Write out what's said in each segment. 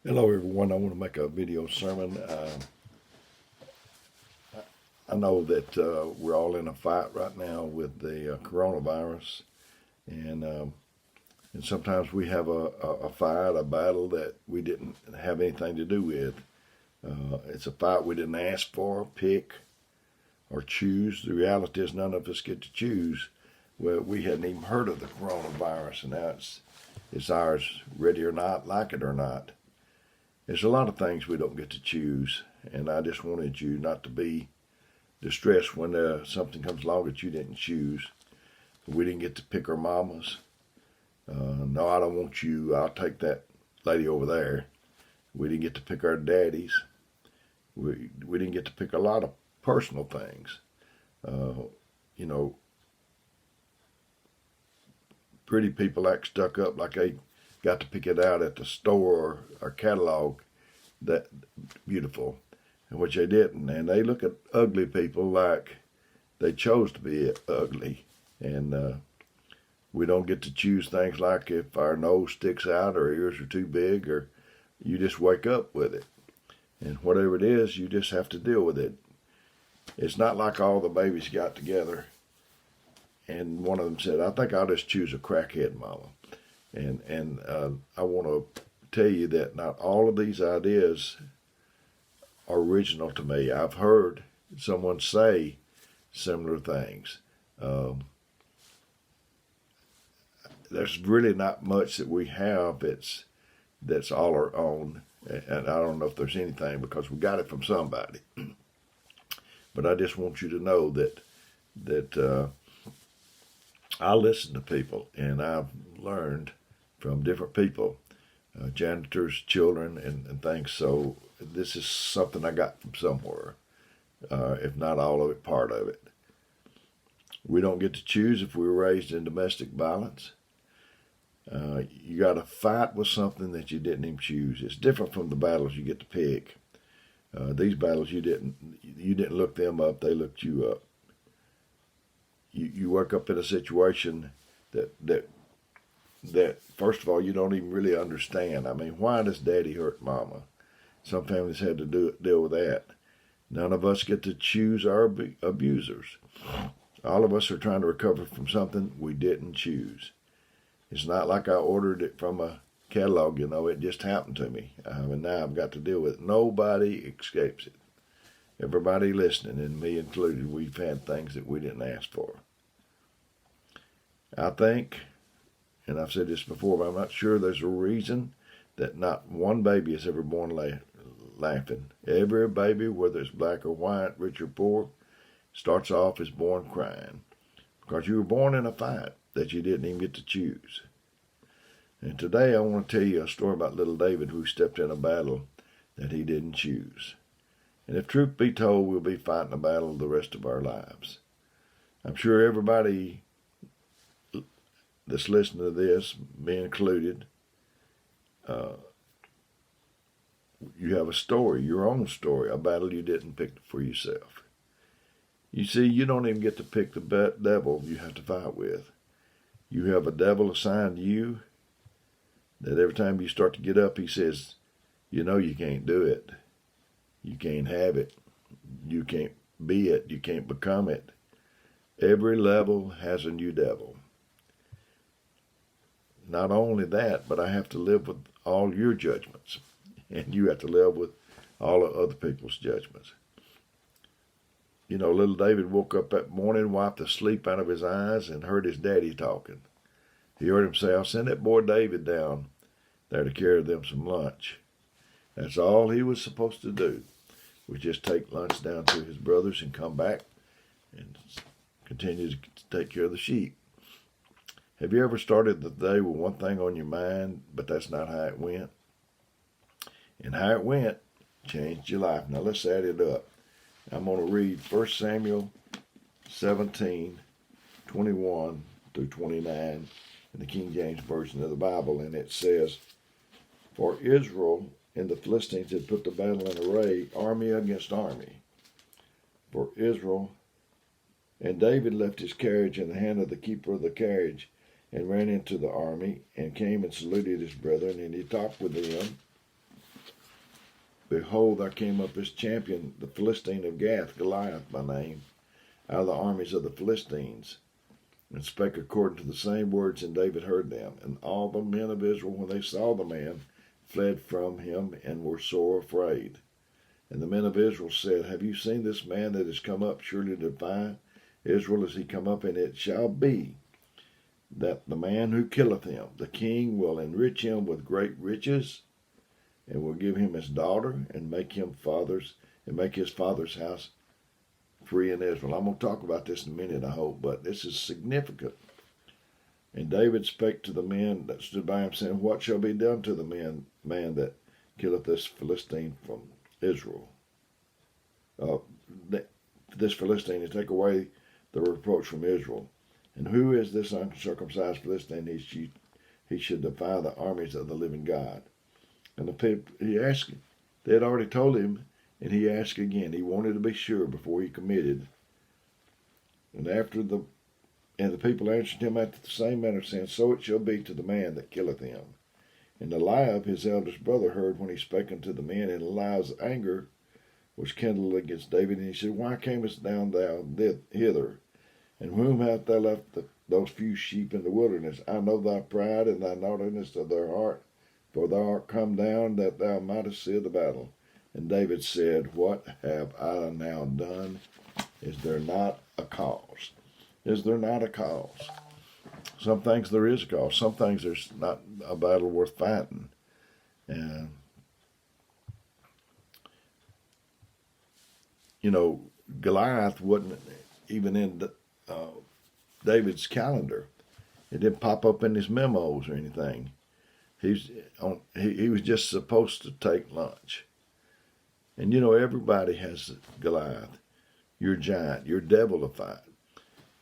Hello everyone, I want to make a video sermon. I know that we're all in a fight right now with the coronavirus, and sometimes we have a fight, a battle that we didn't have anything to do with. It's a fight we didn't ask for, pick, or choose. The reality is none of us get to choose. Well, we hadn't even heard of the coronavirus, and now it's ours, ready or not, like it or not. There's a lot of things we don't get to choose, and I just wanted you not to be distressed when something comes along that you didn't choose. We didn't get to pick our mamas. No, I don't want you. I'll take that lady over there. We didn't get to pick our daddies. We didn't get to pick a lot of personal things. You know, pretty people act stuck up like they got to pick it out at the store or catalog that beautiful, which they didn't. And they look at ugly people like they chose to be ugly. And we don't get to choose things like if our nose sticks out or ears are too big, or you just wake up with it. And whatever it is, you just have to deal with it. It's not like all the babies got together and one of them said, I think I'll just choose a crackhead mama. And I want to tell you that not all of these ideas are original to me. I've heard someone say similar things. There's really not much that we have that's all our own. And I don't know if there's anything because we got it from somebody. But I just want you to know that I listen to people, and I've learned from different people, janitors, children, and things. So this is something I got from somewhere, if not all of it, part of it. We don't get to choose if we were raised in domestic violence. You got to fight with something that you didn't even choose. It's different from the battles you get to pick. These battles you didn't look them up; they looked you up. You work up in a situation that first of all you don't even really understand. I mean, why does daddy hurt mama? Some families had to deal with that. None of us get to choose our abusers. All of us are trying to recover from something we didn't choose. It's not like I ordered it from a catalog, it just happened to me. And now I've got to deal with it. Nobody escapes it. Everybody listening, and me included, we've had things that we didn't ask for. I think, and I've said this before, but I'm not sure there's a reason that not one baby is ever born laughing. Every baby, whether it's black or white, rich or poor, starts off as born crying. Because you were born in a fight that you didn't even get to choose. And today I want to tell you a story about little David who stepped in a battle that he didn't choose. And if truth be told, we'll be fighting a battle the rest of our lives. I'm sure everybody that's listening to this, me included, you have a story, your own story, a battle you didn't pick for yourself. You see, you don't even get to pick the devil you have to fight with. You have a devil assigned to you that every time you start to get up, he says, you can't do it. You can't have it. You can't be it. You can't become it. Every level has a new devil. Not only that, but I have to live with all your judgments. And you have to live with all of other people's judgments. Little David woke up that morning, wiped the sleep out of his eyes, and heard his daddy talking. He heard him say, I'll send that boy David down there to carry them some lunch. That's all he was supposed to do, was just take lunch down to his brothers and come back and continue to take care of the sheep. Have you ever started the day with one thing on your mind, but that's not how it went? And how it went changed your life. Now let's add it up. I'm going to read 1 Samuel 17:21 through 29 in the King James Version of the Bible, and it says, For Israel and the Philistines had put the battle in array, army against army. For Israel, and David left his carriage in the hand of the keeper of the carriage, and ran into the army, and came and saluted his brethren, and he talked with them. behold, there came up this champion, the Philistine of Gath, Goliath by name, out of the armies of the Philistines, and spake according to the same words, and David heard them. And all the men of Israel, when they saw the man, fled from him, and were sore afraid. And the men of Israel said, Have you seen this man that is come up surely to defy Israel? Is he come up? And it shall be that the man who killeth him, the king will enrich him with great riches, and will give him his daughter, and make his father's house free in Israel. I'm going to talk about this in a minute, I hope, but this is significant. And David spake to the men that stood by him, saying, What shall be done to the man that killeth this Philistine from Israel? This Philistine, to take away the reproach from Israel. And who is this uncircumcised Philistine? He should defy the armies of the living God. And the people, he asked, they had already told him, and he asked again. He wanted to be sure before he committed. And the people answered him after the same manner, saying, So it shall be to the man that killeth him. And Eliab, his eldest brother, heard when he spake unto the men, and Eliab's anger was kindled against David. And he said, Why camest thou hither? And whom hast thou left those few sheep in the wilderness? I know thy pride and thy naughtiness of their heart, for thou art come down that thou mightest see the battle. And David said, What have I now done? Is there not a cause? Is there not a cause? Some things there is a cause. Some things there's not a battle worth fighting. And, Goliath wasn't even in David's calendar. It didn't pop up in his memos or anything. He was just supposed to take lunch. And everybody has Goliath, your giant, your devil to fight.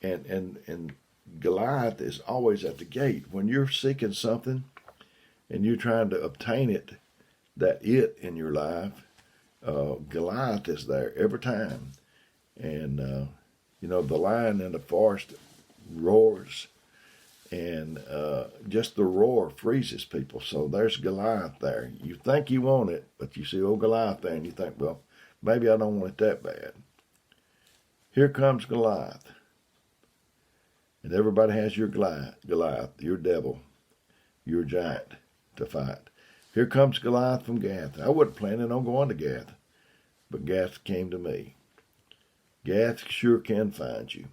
And Goliath is always at the gate. When you're seeking something and you're trying to obtain it, that it in your life, Goliath is there every time. And, the lion in the forest roars, and just the roar freezes people. So there's Goliath there. You think you want it, but you see old Goliath there, and you think, well, maybe I don't want it that bad. Here comes Goliath. And everybody has your Goliath, your devil, your giant to fight. Here comes Goliath from Gath. I wasn't planning on going to Gath, but Gath came to me. Gath sure can find you.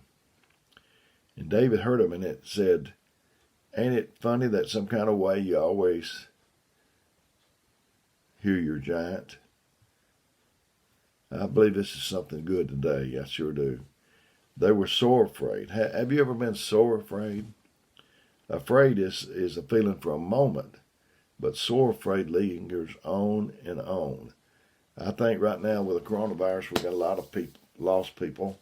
And David heard him, and it said, Ain't it funny that some kind of way you always hear your giant? I believe this is something good today. I sure do. They were sore afraid. Have you ever been sore afraid? Afraid is a feeling for a moment, but sore afraid lingers on and on. I think right now with the coronavirus, we've got a lot of lost people,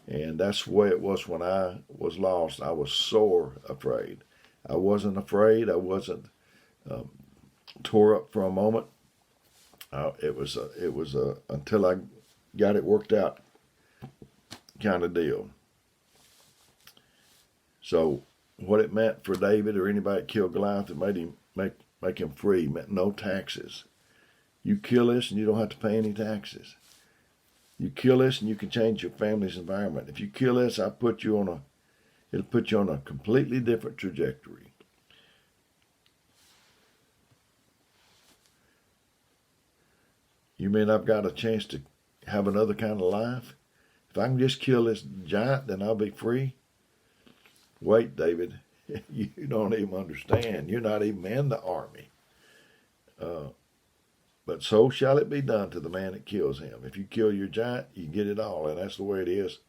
and that's the way it was when I was lost. I was sore afraid. I wasn't afraid. I wasn't tore up for a moment. It was until I got it worked out kind of deal. So what it meant for David or anybody that killed Goliath, it made him make him free. It meant no taxes. You kill this and you don't have to pay any taxes. You kill this and you can change your family's environment. If you kill this, it'll put you on a completely different trajectory. You mean I've got a chance to have another kind of life? If I can just kill this giant, then I'll be free? Wait, David, you don't even understand. You're not even in the army. But so shall it be done to the man that kills him. If you kill your giant, you get it all. And that's the way it is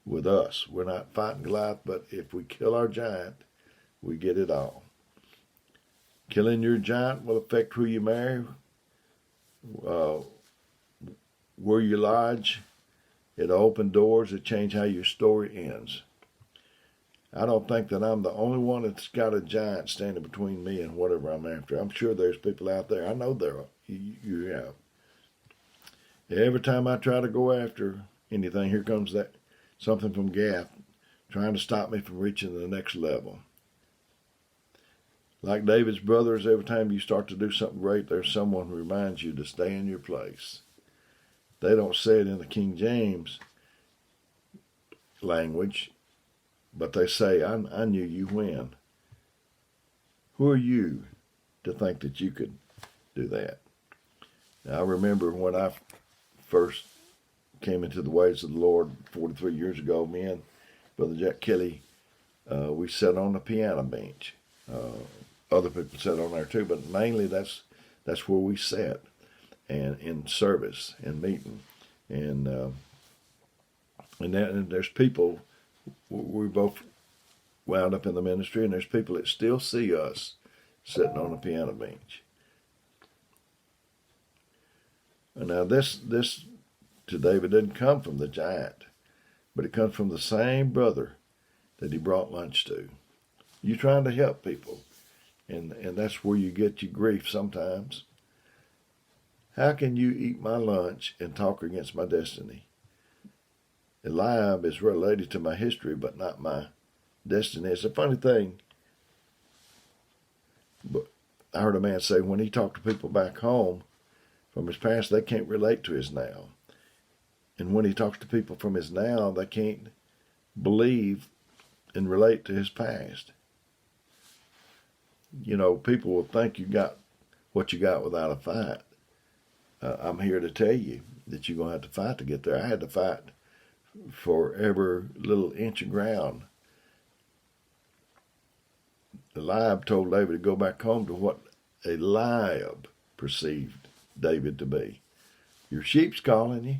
with us. We're not fighting Goliath, but if we kill our giant, we get it all. Killing your giant will affect who you marry, where you lodge. It'll open doors that change how your story ends. I don't think that I'm the only one that's got a giant standing between me and whatever I'm after. I'm sure there's people out there. I know there are. You have. Every time I try to go after anything, here comes that something from Gath trying to stop me from reaching the next level. Like David's brothers, every time you start to do something great, there's someone who reminds you to stay in your place. They don't say it in the King James language, but they say, I knew you when. Who are you to think that you could do that? Now, I remember when I first came into the ways of the Lord 43 years ago, me and Brother Jack Kelly, we sat on the piano bench. Other people sat on there too, but mainly that's where we sat, and in service and meeting, and there's people. We both wound up in the ministry, and there's people that still see us sitting on the piano bench. And now this to David didn't come from the giant, but it comes from the same brother that he brought lunch to. You're trying to help people, and that's where you get your grief sometimes. How can you eat my lunch and talk against my destiny? Eliab is related to my history, but not my destiny. It's a funny thing, but I heard a man say when he talked to people back home from his past, they can't relate to his now. And when he talks to people from his now, they can't believe and relate to his past. You know, people will think you got what you got without a fight. I'm here to tell you that you're going to have to fight to get there. I had to fight for every little inch of ground. Eliab told David to go back home to what Eliab perceived David to be. Your sheep's calling you.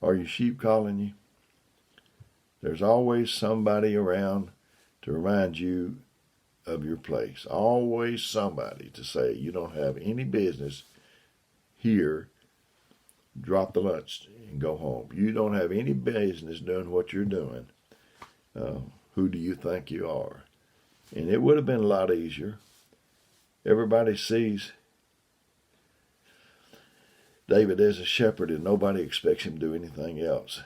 Are your sheep calling you? There's always somebody around to remind you of your place. Always somebody to say you don't have any business here. Drop the lunch and go home. You don't have any business doing what you're doing. Who do you think you are? And it would have been a lot easier. Everybody sees David as a shepherd, and nobody expects him to do anything else.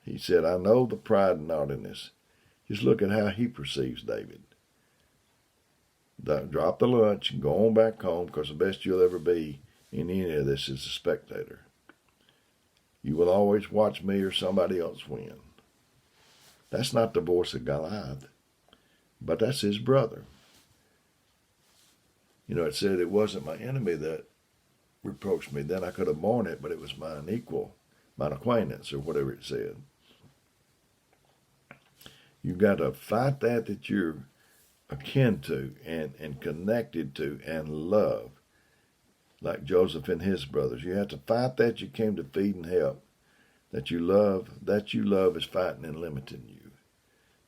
He said, I know the pride and naughtiness. Just look at how he perceives David. Drop the lunch and go on back home, because the best you'll ever be in any of this is a spectator. You will always watch me or somebody else win. That's not the voice of Goliath, but that's his brother. You know, it said it wasn't my enemy that reproached me. Then I could have borne it, but it was mine equal, mine acquaintance, or whatever it said. You've got to fight that you're akin to and connected to and love, like Joseph and his brothers. You have to fight that you came to feed and help, that you love is fighting and limiting you.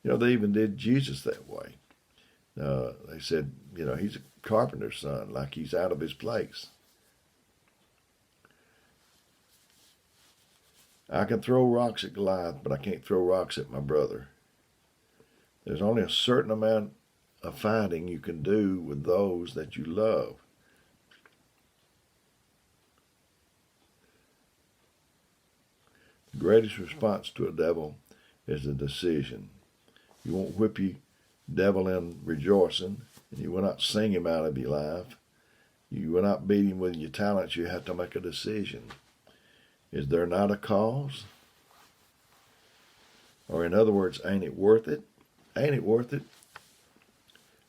You know, they even did Jesus that way. They said, you know, he's a carpenter's son, like he's out of his place. I can throw rocks at Goliath, but I can't throw rocks at my brother. There's only a certain amount of fighting you can do with those that you love. The greatest response to a devil is a decision. You won't whip your devil in rejoicing, and you will not sing him out of your life. You will not beat him with your talents. You have to make a decision. Is there not a cause? Or in other words, ain't it worth it? Ain't it worth it?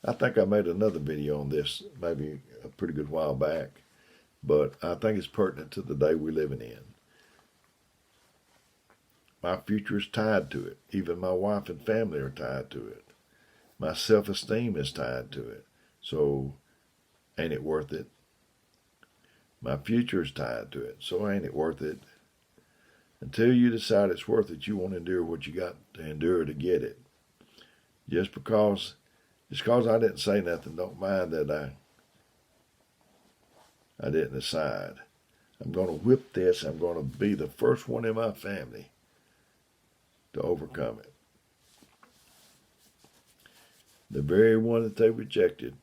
I think I made another video on this maybe a pretty good while back, but I think it's pertinent to the day we're living in. My future is tied to it. Even my wife and family are tied to it. My self-esteem is tied to it. So, ain't it worth it? My future is tied to it. So, ain't it worth it? Until you decide it's worth it, you won't endure what you got to endure to get it. Just because I didn't say nothing, don't mind that I didn't decide. I'm going to whip this. I'm going to be the first one in my family to overcome it. The very one that they rejected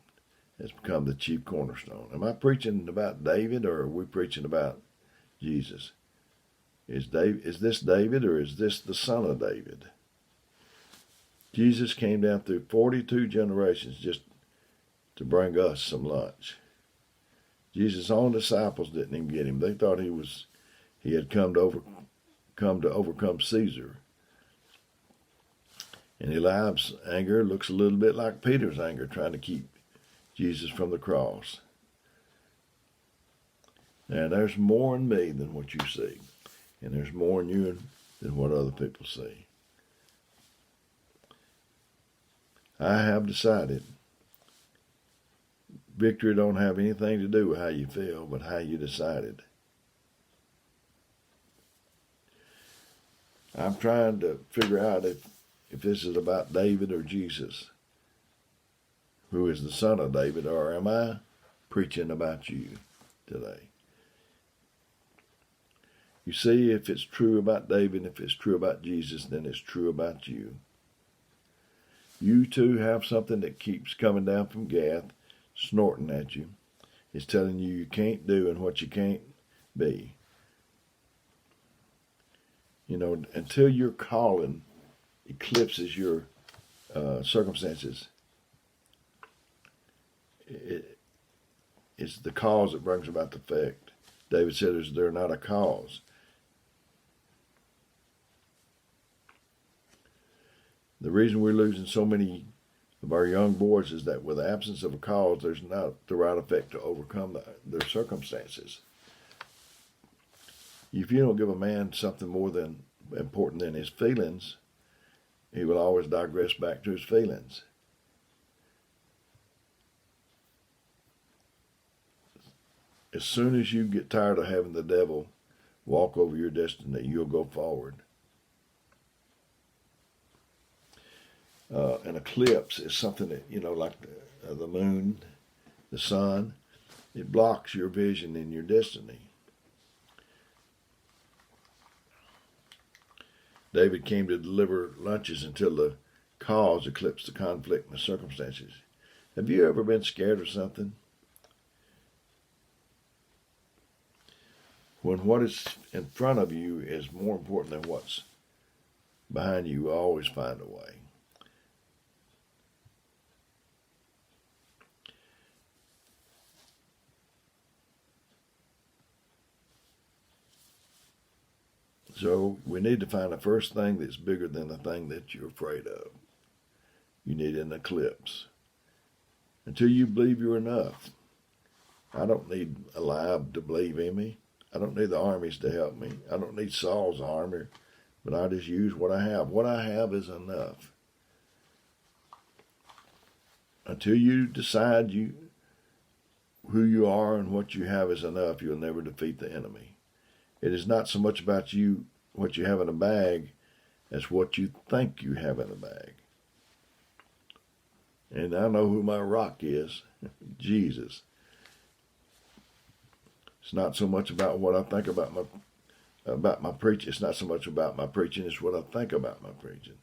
has become the chief cornerstone. Am I preaching about David, or are we preaching about Jesus? Is this David, or is this the son of David? Jesus came down through 42 generations just to bring us some lunch. Jesus' own disciples didn't even get him. They thought he had come to overcome Caesar. And Eliab's anger looks a little bit like Peter's anger, trying to keep Jesus from the cross. Now, there's more in me than what you see. And there's more in you than what other people see. I have decided victory don't have anything to do with how you feel, but how you decided. I'm trying to figure out if this is about David or Jesus, who is the son of David, or am I preaching about you today? You see, if it's true about David, if it's true about Jesus, then it's true about you. You too have something that keeps coming down from Gath, snorting at you. It's telling you you can't do and what you can't be. You know, until your calling eclipses your circumstances, it's the cause that brings about the effect. David said, they're not a cause. The reason we're losing so many of our young boys is that with the absence of a cause, there's not the right effect to overcome their circumstances. If you don't give a man something more than important than his feelings, he will always digress back to his feelings. As soon as you get tired of having the devil walk over your destiny, you'll go forward. An eclipse is something that, like the moon, the sun, it blocks your vision and your destiny. David came to deliver lunches until the cause eclipsed the conflict and the circumstances. Have you ever been scared of something? When what is in front of you is more important than what's behind you, you always find a way. So we need to find the first thing that's bigger than the thing that you're afraid of. You need an eclipse. Until you believe you're enough. I don't need Eliab to believe in me. I don't need the armies to help me. I don't need Saul's army, but I just use what I have. What I have is enough. Until you decide who you are and what you have is enough, you'll never defeat the enemy. It is not so much about you, what you have in a bag, as what you think you have in a bag. And I know who my rock is, Jesus. It's not so much about what I think about my preaching. It's not so much about my preaching, it's what I think about my preaching.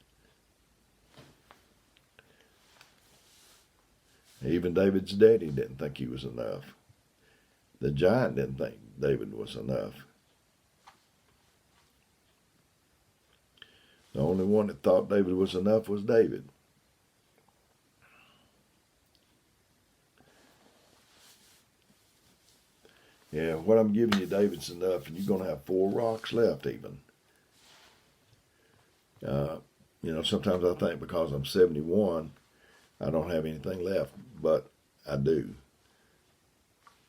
Even David's daddy didn't think he was enough. The giant didn't think David was enough. The only one that thought David was enough was David. Yeah, what I'm giving you, David's enough, and you're going to have 4 rocks left even. Sometimes I think because I'm 71, I don't have anything left, but I do.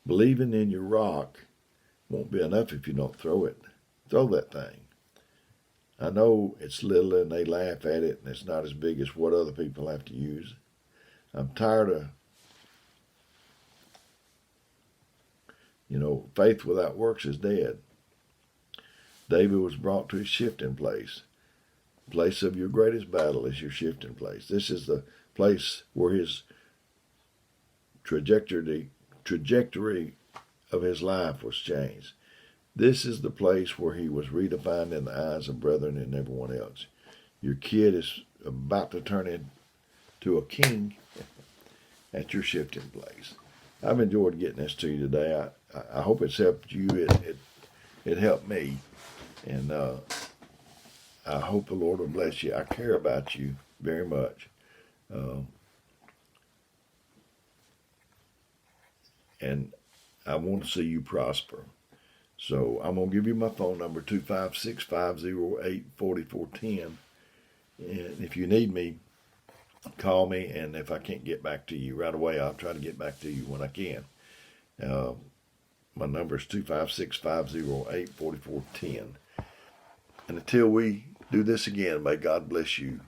Believing in your rock won't be enough if you don't throw it. Throw that thing. I know it's little and they laugh at it and it's not as big as what other people have to use. I'm tired of, faith without works is dead. David was brought to his shifting place. The place of your greatest battle is your shifting place. This is the place where his trajectory of his life was changed. This is the place where he was redefined in the eyes of brethren and everyone else. Your kid is about to turn into a king at your shifting place. I've enjoyed getting this to you today. I hope it's helped you. It helped me. And I hope the Lord will bless you. I care about you. very much. And I want to see you prosper. So I'm going to give you my phone number, 256-508-4410. And if you need me, call me. And if I can't get back to you right away, I'll try to get back to you when I can. My number is 256-508-4410. And until we do this again, may God bless you.